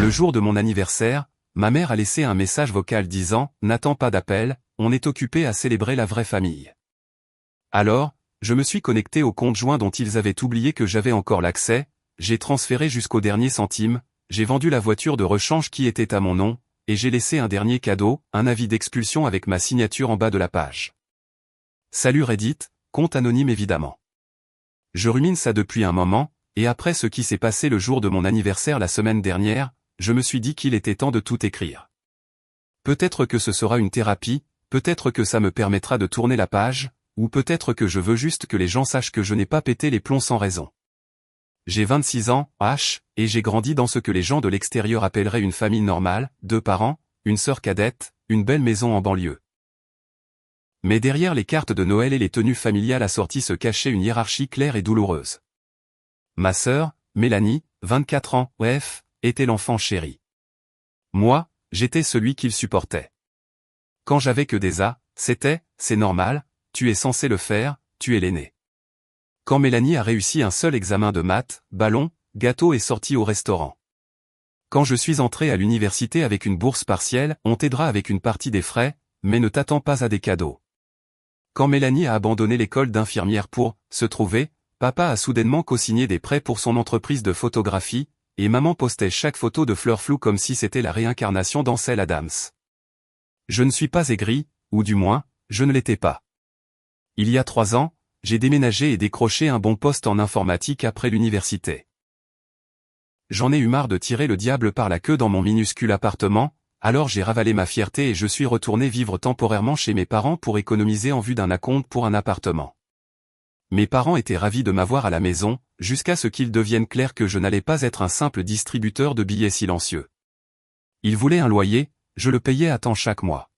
Le jour de mon anniversaire, ma mère a laissé un message vocal disant « N'attends pas d'appel, on est occupé à célébrer la vraie famille ». Alors, je me suis connecté au compte joint dont ils avaient oublié que j'avais encore l'accès, j'ai transféré jusqu'au dernier centime, j'ai vendu la voiture de rechange qui était à mon nom, et j'ai laissé un dernier cadeau, un avis d'expulsion avec ma signature en bas de la page. Salut Reddit, compte anonyme évidemment. Je rumine ça depuis un moment, et après ce qui s'est passé le jour de mon anniversaire la semaine dernière, je me suis dit qu'il était temps de tout écrire. Peut-être que ce sera une thérapie, peut-être que ça me permettra de tourner la page, ou peut-être que je veux juste que les gens sachent que je n'ai pas pété les plombs sans raison. J'ai 26 ans, et j'ai grandi dans ce que les gens de l'extérieur appelleraient une famille normale, 2 parents, une sœur cadette, une belle maison en banlieue. Mais derrière les cartes de Noël et les tenues familiales assorties se cachait une hiérarchie claire et douloureuse. Ma sœur, Mélanie, 24 ans, était l'enfant chéri. Moi, j'étais celui qu'il supportait. Quand j'avais que des A, c'était « c'est normal, tu es censé le faire, tu es l'aîné ». Quand Mélanie a réussi un seul examen de maths, ballon, gâteau et sortie au restaurant. Quand je suis entré à l'université avec une bourse partielle, on t'aidera avec une partie des frais, mais ne t'attends pas à des cadeaux. Quand Mélanie a abandonné l'école d'infirmière pour « se trouver », papa a soudainement co-signé des prêts pour son entreprise de photographie, et maman postait chaque photo de fleurs floues comme si c'était la réincarnation d'Ansel Adams. Je ne suis pas aigri, ou du moins, je ne l'étais pas. Il y a 3 ans, j'ai déménagé et décroché un bon poste en informatique après l'université. J'en ai eu marre de tirer le diable par la queue dans mon minuscule appartement, alors j'ai ravalé ma fierté et je suis retourné vivre temporairement chez mes parents pour économiser en vue d'un acompte pour un appartement. Mes parents étaient ravis de m'avoir à la maison, jusqu'à ce qu'il devienne clair que je n'allais pas être un simple distributeur de billets silencieux. Ils voulaient un loyer, je le payais à temps chaque mois.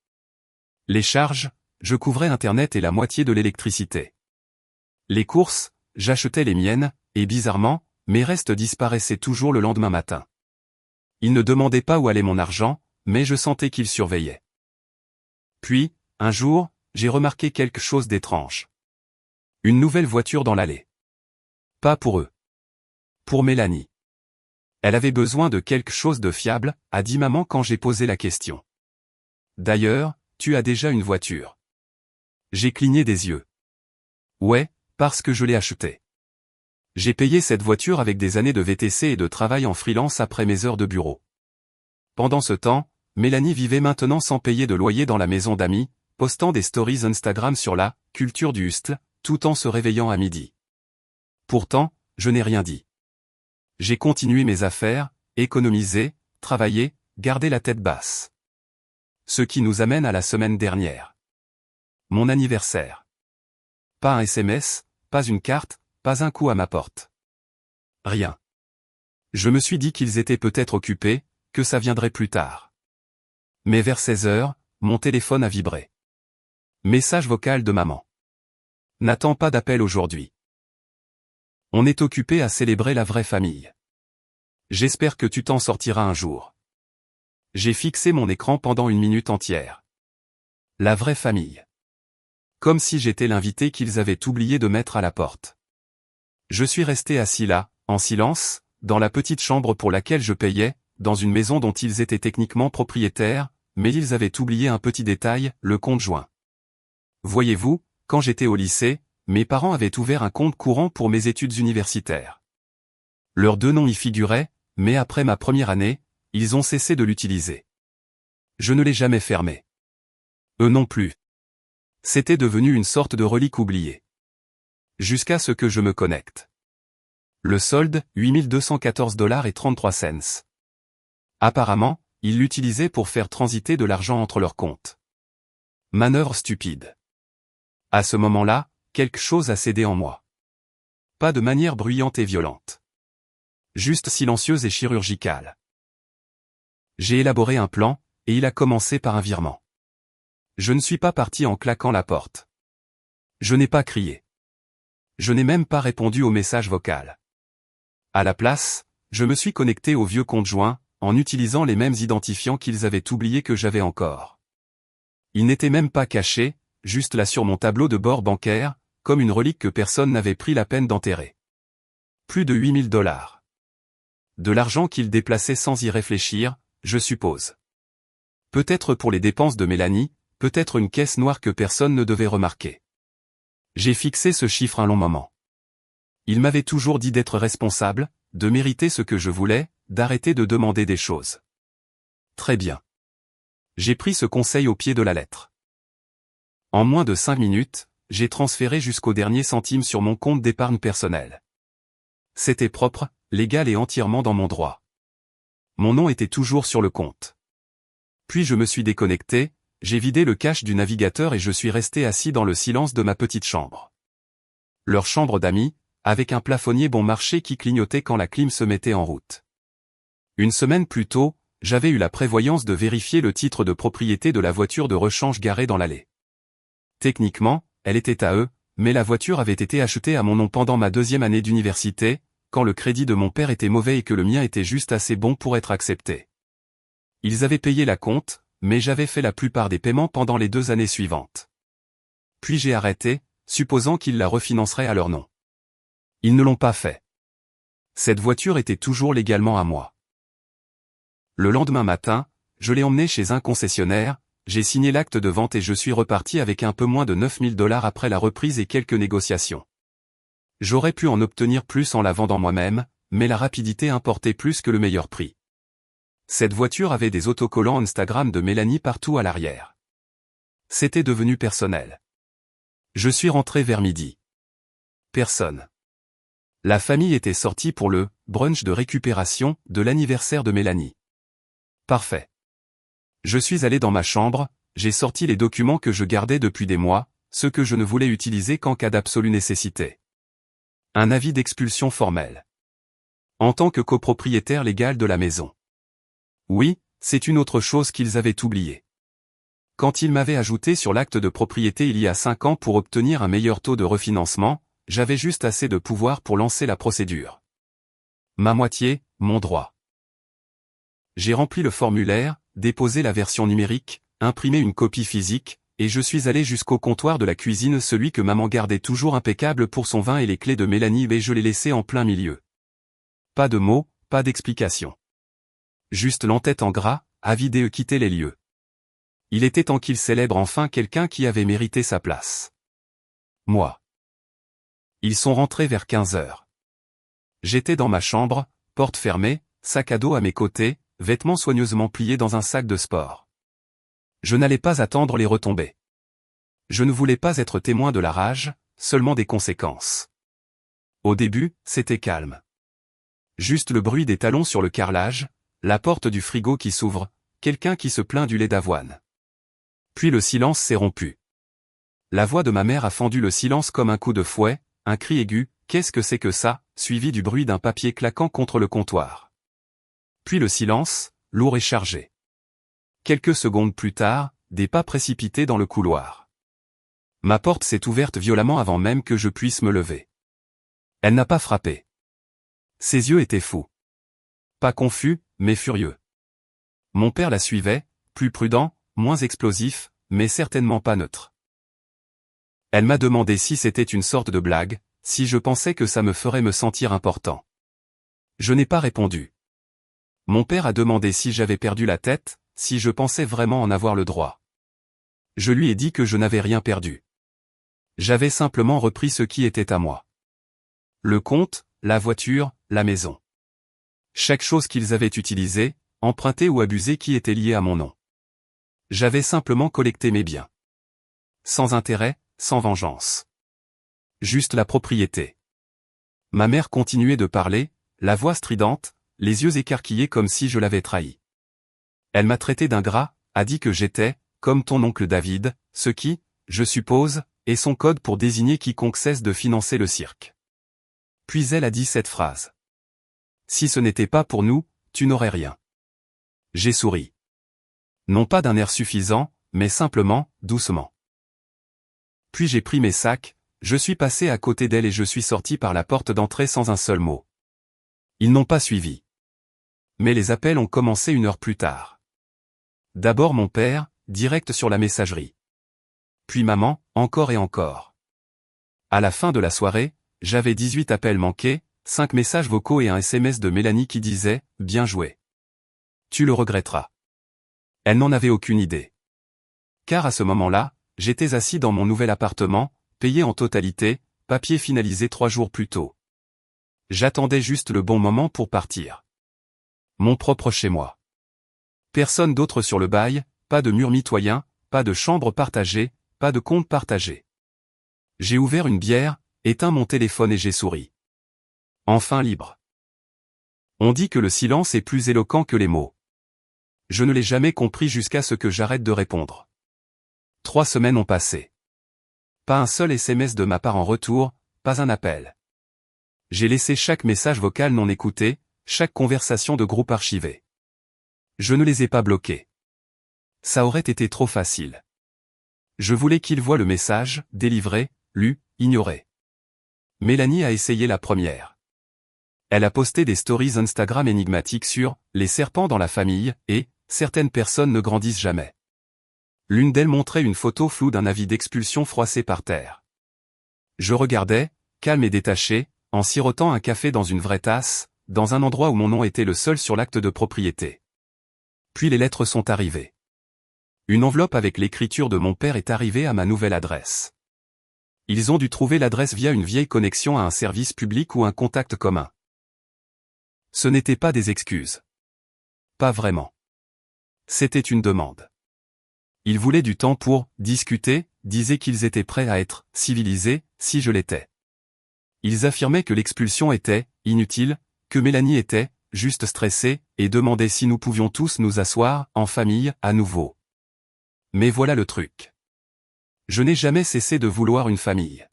Les charges, je couvrais Internet et la moitié de l'électricité. Les courses, j'achetais les miennes, et bizarrement, mes restes disparaissaient toujours le lendemain matin. Ils ne demandaient pas où allait mon argent, mais je sentais qu'ils surveillaient. Puis, un jour, j'ai remarqué quelque chose d'étrange. Une nouvelle voiture dans l'allée. Pas pour eux. Pour Mélanie. Elle avait besoin de quelque chose de fiable, a dit maman quand j'ai posé la question. D'ailleurs, tu as déjà une voiture. J'ai cligné des yeux. Ouais, parce que je l'ai achetée. J'ai payé cette voiture avec des années de VTC et de travail en freelance après mes heures de bureau. Pendant ce temps, Mélanie vivait maintenant sans payer de loyer dans la maison d'amis, postant des stories Instagram sur la « culture du hustle », tout en se réveillant à midi. Pourtant, je n'ai rien dit. J'ai continué mes affaires, économisé, travaillé, gardé la tête basse. Ce qui nous amène à la semaine dernière. Mon anniversaire. Pas un SMS, pas une carte, pas un coup à ma porte. Rien. Je me suis dit qu'ils étaient peut-être occupés, que ça viendrait plus tard. Mais vers 16 heures, mon téléphone a vibré. Message vocal de maman. N'attends pas d'appel aujourd'hui. On est occupé à célébrer la vraie famille. J'espère que tu t'en sortiras un jour. J'ai fixé mon écran pendant 1 minute entière. La vraie famille. Comme si j'étais l'invité qu'ils avaient oublié de mettre à la porte. Je suis resté assis là, en silence, dans la petite chambre pour laquelle je payais, dans une maison dont ils étaient techniquement propriétaires, mais ils avaient oublié un petit détail, le compte joint. Voyez-vous, quand j'étais au lycée, mes parents avaient ouvert un compte courant pour mes études universitaires. Leurs 2 noms y figuraient, mais après ma première année, ils ont cessé de l'utiliser. Je ne l'ai jamais fermé. Eux non plus. C'était devenu une sorte de relique oubliée. Jusqu'à ce que je me connecte. Le solde, 8214,33 $. Apparemment, ils l'utilisaient pour faire transiter de l'argent entre leurs comptes. Manœuvre stupide. À ce moment-là, quelque chose a cédé en moi. Pas de manière bruyante et violente. Juste silencieuse et chirurgicale. J'ai élaboré un plan, et il a commencé par un virement. Je ne suis pas parti en claquant la porte. Je n'ai pas crié. Je n'ai même pas répondu au message vocal. À la place, je me suis connecté au vieux compte joint, en utilisant les mêmes identifiants qu'ils avaient oubliés que j'avais encore. Ils n'étaient même pas cachés, juste là sur mon tableau de bord bancaire, comme une relique que personne n'avait pris la peine d'enterrer. Plus de 8000 $. de l'argent qu'il déplaçait sans y réfléchir, je suppose. Peut-être pour les dépenses de Mélanie, peut-être une caisse noire que personne ne devait remarquer. J'ai fixé ce chiffre un long moment. Il m'avait toujours dit d'être responsable, de mériter ce que je voulais, d'arrêter de demander des choses. Très bien. J'ai pris ce conseil au pied de la lettre. En moins de 5 minutes, j'ai transféré jusqu'au dernier centime sur mon compte d'épargne personnel. C'était propre, légal et entièrement dans mon droit. Mon nom était toujours sur le compte. Puis je me suis déconnecté, j'ai vidé le cache du navigateur et je suis resté assis dans le silence de ma petite chambre. Leur chambre d'amis, avec un plafonnier bon marché qui clignotait quand la clim se mettait en route. Une semaine plus tôt, j'avais eu la prévoyance de vérifier le titre de propriété de la voiture de rechange garée dans l'allée. Techniquement, elle était à eux, mais la voiture avait été achetée à mon nom pendant ma 2e année d'université, quand le crédit de mon père était mauvais et que le mien était juste assez bon pour être accepté. Ils avaient payé la compte, mais j'avais fait la plupart des paiements pendant les 2 années suivantes. Puis j'ai arrêté, supposant qu'ils la refinanceraient à leur nom. Ils ne l'ont pas fait. Cette voiture était toujours légalement à moi. Le lendemain matin, je l'ai emmenée chez un concessionnaire, j'ai signé l'acte de vente et je suis reparti avec un peu moins de 9 000 $ après la reprise et quelques négociations. J'aurais pu en obtenir plus en la vendant moi-même, mais la rapidité importait plus que le meilleur prix. Cette voiture avait des autocollants Instagram de Mélanie partout à l'arrière. C'était devenu personnel. Je suis rentré vers midi. Personne. La famille était sortie pour le brunch de récupération de l'anniversaire de Mélanie. Parfait. Je suis allé dans ma chambre, j'ai sorti les documents que je gardais depuis des mois, ceux que je ne voulais utiliser qu'en cas d'absolue nécessité. Un avis d'expulsion formel. En tant que copropriétaire légal de la maison. Oui, c'est une autre chose qu'ils avaient oubliée. Quand ils m'avaient ajouté sur l'acte de propriété il y a 5 ans pour obtenir un meilleur taux de refinancement, j'avais juste assez de pouvoir pour lancer la procédure. Ma moitié, mon droit. J'ai rempli le formulaire, déposé la version numérique, imprimé une copie physique, et je suis allé jusqu'au comptoir de la cuisine, celui que maman gardait toujours impeccable pour son vin et les clés de Mélanie, et je l'ai laissé en plein milieu. Pas de mots, pas d'explication. Juste l'entête en gras, avide et quitter les lieux. Il était temps qu'il célèbre enfin quelqu'un qui avait mérité sa place. Moi. Ils sont rentrés vers 15 heures. J'étais dans ma chambre, porte fermée, sac à dos à mes côtés, vêtements soigneusement pliés dans un sac de sport. Je n'allais pas attendre les retombées. Je ne voulais pas être témoin de la rage, seulement des conséquences. Au début, c'était calme. Juste le bruit des talons sur le carrelage, la porte du frigo qui s'ouvre, quelqu'un qui se plaint du lait d'avoine. Puis le silence s'est rompu. La voix de ma mère a fendu le silence comme un coup de fouet, un cri aigu, « Qu'est-ce que c'est que ça ?» suivi du bruit d'un papier claquant contre le comptoir. Puis le silence, lourd et chargé. Quelques secondes plus tard, des pas précipités dans le couloir. Ma porte s'est ouverte violemment avant même que je puisse me lever. Elle n'a pas frappé. Ses yeux étaient fous. Pas confus, mais furieux. Mon père la suivait, plus prudent, moins explosif, mais certainement pas neutre. Elle m'a demandé si c'était une sorte de blague, si je pensais que ça me ferait me sentir important. Je n'ai pas répondu. Mon père a demandé si j'avais perdu la tête, si je pensais vraiment en avoir le droit. Je lui ai dit que je n'avais rien perdu. J'avais simplement repris ce qui était à moi. Le compte, la voiture, la maison. Chaque chose qu'ils avaient utilisée, empruntée ou abusée qui était liée à mon nom. J'avais simplement collecté mes biens. Sans intérêt, sans vengeance. Juste la propriété. Ma mère continuait de parler, la voix stridente, les yeux écarquillés comme si je l'avais trahi. Elle m'a traité d'ingrat, a dit que j'étais, comme ton oncle David, ce qui, je suppose, est son code pour désigner quiconque cesse de financer le cirque. Puis elle a dit cette phrase. Si ce n'était pas pour nous, tu n'aurais rien. J'ai souri. Non pas d'un air suffisant, mais simplement, doucement. Puis j'ai pris mes sacs, je suis passé à côté d'elle et je suis sorti par la porte d'entrée sans un seul mot. Ils n'ont pas suivi. Mais les appels ont commencé 1 heure plus tard. D'abord mon père, direct sur la messagerie. Puis maman, encore et encore. À la fin de la soirée, j'avais 18 appels manqués, 5 messages vocaux et un SMS de Mélanie qui disait « Bien joué. Tu le regretteras ». Elle n'en avait aucune idée. Car à ce moment-là, j'étais assis dans mon nouvel appartement, payé en totalité, papier finalisé 3 jours plus tôt. J'attendais juste le bon moment pour partir. Mon propre chez moi. Personne d'autre sur le bail, pas de mur mitoyen, pas de chambre partagée, pas de compte partagé. J'ai ouvert une bière, éteint mon téléphone et j'ai souri. Enfin libre. On dit que le silence est plus éloquent que les mots. Je ne l'ai jamais compris jusqu'à ce que j'arrête de répondre. 3 semaines ont passé. Pas un seul SMS de ma part en retour, pas un appel. J'ai laissé chaque message vocal non écouté, chaque conversation de groupe archivée. Je ne les ai pas bloqués. Ça aurait été trop facile. Je voulais qu'ils voient le message, délivré, lu, ignoré. Mélanie a essayé la première. Elle a posté des stories Instagram énigmatiques sur « les serpents dans la famille » et « certaines personnes ne grandissent jamais ». L'une d'elles montrait une photo floue d'un avis d'expulsion froissé par terre. Je regardais, calme et détaché, en sirotant un café dans une vraie tasse, dans un endroit où mon nom était le seul sur l'acte de propriété. Puis les lettres sont arrivées. Une enveloppe avec l'écriture de mon père est arrivée à ma nouvelle adresse. Ils ont dû trouver l'adresse via une vieille connexion à un service public ou un contact commun. Ce n'était pas des excuses. Pas vraiment. C'était une demande. Ils voulaient du temps pour discuter, disaient qu'ils étaient prêts à être civilisés, si je l'étais. Ils affirmaient que l'expulsion était inutile, que Mélanie était juste stressée, et demandaient si nous pouvions tous nous asseoir, en famille, à nouveau. Mais voilà le truc. Je n'ai jamais cessé de vouloir une famille.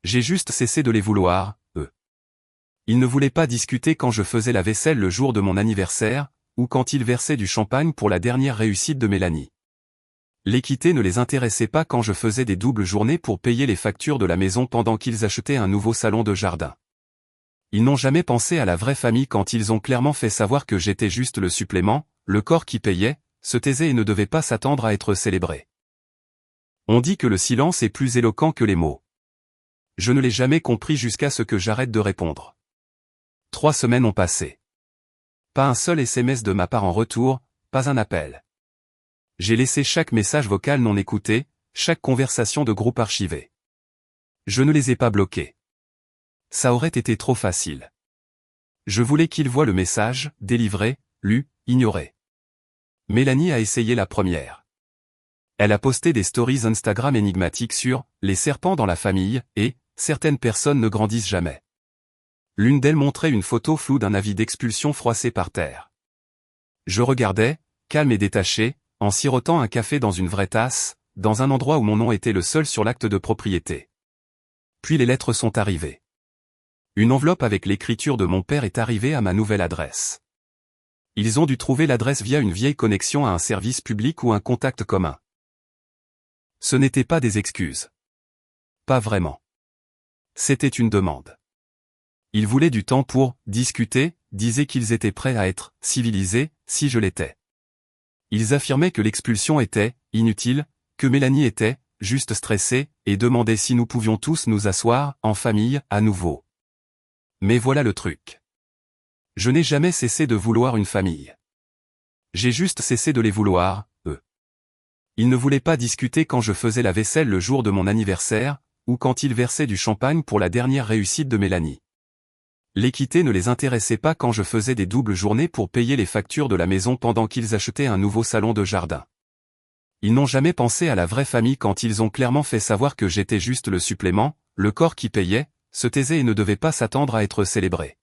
J'ai juste cessé de les vouloir, eux. Ils ne voulaient pas discuter quand je faisais la vaisselle le jour de mon anniversaire, ou quand ils versaient du champagne pour la dernière réussite de Mélanie. L'équité ne les intéressait pas quand je faisais des doubles journées pour payer les factures de la maison pendant qu'ils achetaient un nouveau salon de jardin. Ils n'ont jamais pensé à la vraie famille quand ils ont clairement fait savoir que j'étais juste le supplément, le corps qui payait, se taisait et ne devait pas s'attendre à être célébré. On dit que le silence est plus éloquent que les mots. Je ne l'ai jamais compris jusqu'à ce que j'arrête de répondre. 3 semaines ont passé. Pas un seul SMS de ma part en retour, pas un appel. J'ai laissé chaque message vocal non écouté, chaque conversation de groupe archivée. Je ne les ai pas bloqués. Ça aurait été trop facile. Je voulais qu'ils voient le message, délivré, lu, ignoré. Mélanie a essayé la première. Elle a posté des stories Instagram énigmatiques sur « les serpents dans la famille » et « certaines personnes ne grandissent jamais ». L'une d'elles montrait une photo floue d'un avis d'expulsion froissé par terre. Je regardais, calme et détaché, en sirotant un café dans une vraie tasse, dans un endroit où mon nom était le seul sur l'acte de propriété. Puis les lettres sont arrivées. Une enveloppe avec l'écriture de mon père est arrivée à ma nouvelle adresse. Ils ont dû trouver l'adresse via une vieille connexion à un service public ou un contact commun. Ce n'était pas des excuses. Pas vraiment. C'était une demande. Ils voulaient du temps pour discuter, disaient qu'ils étaient prêts à être civilisés, si je l'étais. Ils affirmaient que l'expulsion était inutile, que Mélanie était juste stressée, et demandaient si nous pouvions tous nous asseoir, en famille, à nouveau. Mais voilà le truc. Je n'ai jamais cessé de vouloir une famille. J'ai juste cessé de les vouloir, eux. Ils ne voulaient pas discuter quand je faisais la vaisselle le jour de mon anniversaire, ou quand ils versaient du champagne pour la dernière réussite de Mélanie. L'équité ne les intéressait pas quand je faisais des doubles journées pour payer les factures de la maison pendant qu'ils achetaient un nouveau salon de jardin. Ils n'ont jamais pensé à la vraie famille quand ils ont clairement fait savoir que j'étais juste le supplément, le corps qui payait, se taisait et ne devait pas s'attendre à être célébré.